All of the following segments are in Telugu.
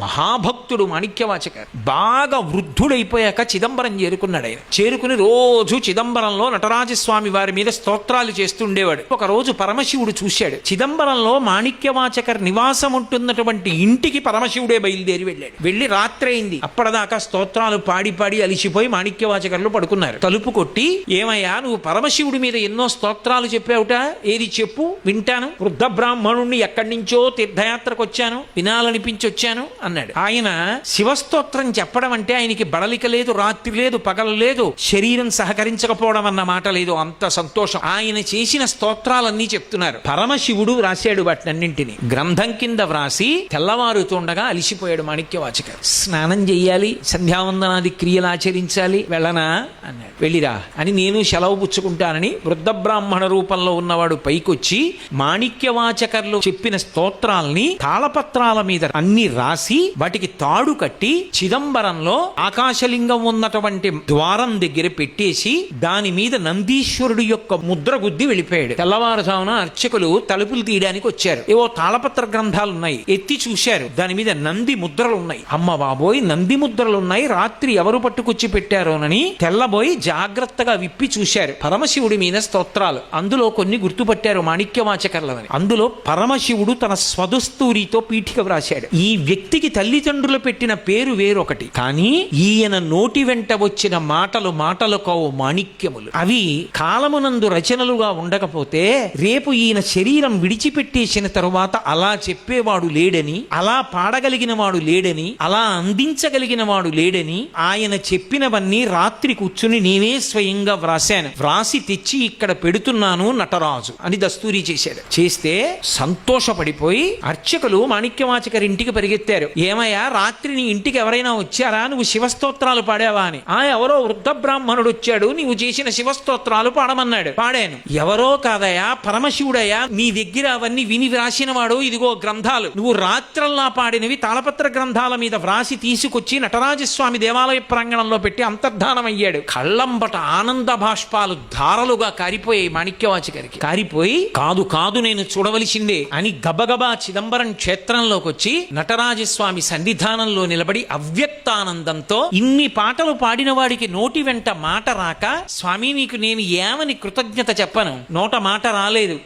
మహాభక్తుడు మాణిక్యవాచకర్. బాగా వృద్ధుడైపోయాక చిదంబరం చేరుకున్నాడు. ఆయన చేరుకుని రోజు చిదంబరంలో నటరాజస్వామి వారి మీద స్తోత్రాలు చేస్తుండేవాడు. ఒక రోజు పరమశివుడు చూశాడు. చిదంబరంలో మాణిక్యవాచకర్ నివాసం ఉంటున్నటువంటి ఇంటికి పరమశివుడే బయలుదేరి వెళ్ళాడు. వెళ్ళి రాత్రి అయింది. అప్పటిదాకా స్తోత్రాలు పాడి పాడి అలిసిపోయి మాణిక్యవాచకర్లు పడుకున్నారు. తలుపు కొట్టి, ఏమయ్యా నువ్వు పరమశివుడి మీద ఎన్నో స్తోత్రాలు చెప్పావుట, ఏది చెప్పు వింటాను. వృద్ధ బ్రాహ్మణుణ్ణి ఎక్కడి నుంచో తీర్థయాత్రకు వచ్చాను, వినాలనిపించి వచ్చాను అన్నాడు. ఆయన శివస్తోత్రం చెప్పడం అంటే ఆయనకి బడలిక లేదు, రాత్రి లేదు, పగలు లేదు, శరీరం సహకరించకపోవడం అన్న మాట లేదు. అంత సంతోషం. ఆయన చేసిన స్తోత్రాలన్నీ చెప్తున్నారు. పరమశివుడు వ్రాసాడు వాటినన్నింటినీ గ్రంథం కింద వ్రాసి తెల్లవారుతుండగా అలిసిపోయాడు మాణిక్యవాచకర్. స్నానం చెయ్యాలి, సంధ్యావందనాది క్రియలు ఆచరించాలి, వెళ్ళనా అన్నాడు. వెళ్ళిరా అని నేను సెలవు పుచ్చుకుంటానని వృద్ధ బ్రాహ్మణ రూపంలో ఉన్నవాడు పైకొచ్చి మాణిక్యవాచకర్లు చెప్పిన స్తోత్రాల్ని తాళపత్రాల మీద అన్ని రాసి వాటికి తాడు కట్టి చిదంబరంలో ఆకాశలింగం ఉన్నటువంటి ద్వారం దగ్గర పెట్టేసి దాని మీద నందీశ్వరుడు యొక్క ముద్ర గుద్ది వెళ్ళిపోయాడు. తెల్లవారుజామున అర్చకులు తలుపులు తీయడానికి వచ్చారు. ఏవో తాళపత్ర గ్రంథాలు ఉన్నాయి. ఎత్తి చూశారు. దాని మీద నంది ముద్రలు ఉన్నాయి. అమ్మ బాబోయ్, నంది ముద్రలు ఉన్నాయి, రాత్రి ఎవరు పట్టుకొచ్చి పెట్టారోనని తెల్లబోయి జాగ్రత్తగా విప్పి చూశారు. పరమశివుడి మీద స్తోత్రాలు. అందులో కొన్ని గుర్తుపట్టారు మాణిక్యవాచకర్లని. అందులో పరమశివుడు తన స్వదస్తూరితో పీఠిక వ్రాశాడు. ఈ వ్యక్తికి తల్లిదండ్రులు పెట్టిన పేరు వేరొకటి, కానీ ఈయన నోటి వెంట వచ్చిన మాటలు కావు, మాణిక్యములు. అవి కాలమునందు రచనలుగా ఉండకపోతే రేపు ఈయన శరీరం విడిచిపెట్టేసిన తరువాత అలా చెప్పేవాడు లేడని, అలా పాడగలిగిన వాడు లేడని, అలా అందించగలిగిన వాడు లేడని ఆయన చెప్పినవన్నీ రాత్రి కూర్చుని నేనే స్వయంగా వ్రాశాను, వ్రాసి తెచ్చి ఇక్కడ పెడుతున్నాను నటరాజు అని దస్తూరి చేశాడు. చేస్తే సంతోషపడిపోయి అర్చకులు మాణిక్యవాచకర్ ఇంటికి పరిగెత్తారు. ఏమయ్యా, రాత్రి నీ ఇంటికి ఎవరైనా వచ్చారా, నువ్వు శివస్తోత్రాలు పాడావా అని. ఎవరో వృద్ధ బ్రాహ్మణుడు వచ్చాడు, నీవు చేసిన శివస్తోత్రాలు పాడమన్నాడు. పాడాను. ఎవరో కాదయా, పరమశివుడయ్యా, నీ దగ్గర అవన్నీ విని వ్రాసిన వాడు, ఇదిగో గ్రంథాలు, నువ్వు రాత్రల్లా పాడినవి తాళపత్ర గ్రంథాల మీద వ్రాసి తీసుకొచ్చి నటరాజస్వామి దేవాలయ ప్రాంగణంలో పెట్టి అంతర్ధానం అయ్యాడు. కళ్ళంబట ఆనంద భాష్పాలు ధారలుగా కారిపోయాయి మాణిక్యవాచకరికి. కారిపోయి కాదు కాదు నేను చూడవలసిందే అని గబగబా చిదంబరం క్షేత్రంలోకి వచ్చి నటరాజస్వామి సన్నిధానంలో నిలబడి అవ్యక్తానందంతో, ఇన్ని పాటలు పాడిన వాడికి నోటి వెంట మాట రాక, స్వామి నీకు నేను ఏమని కృతజ్ఞత చెప్పను, నోట మాట రాలేదు.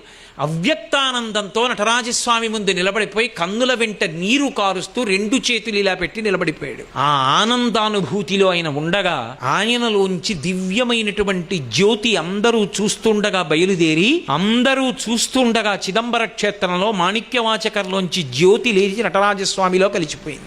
అవ్యక్తానందంతో నటరాజస్వామి ముందు నిలబడిపోయి కన్నుల వెంట నీరు కారుస్తూ రెండు చేతులు ఇలా పెట్టి నిలబడిపోయాడు. ఆ ఆనందానుభూతిలో ఆయన ఉండగా ఆయనలోంచి దివ్యమైనటువంటి జ్యోతి అందరూ చూస్తుండగా బయలుదేరి, అందరూ చూస్తుండగా చిదంబర క్షేత్రంలో మాణిక్యవాచకర్లోంచి జ్యోతి లేచి నటరాజస్వామిలో కలిసిపోయింది.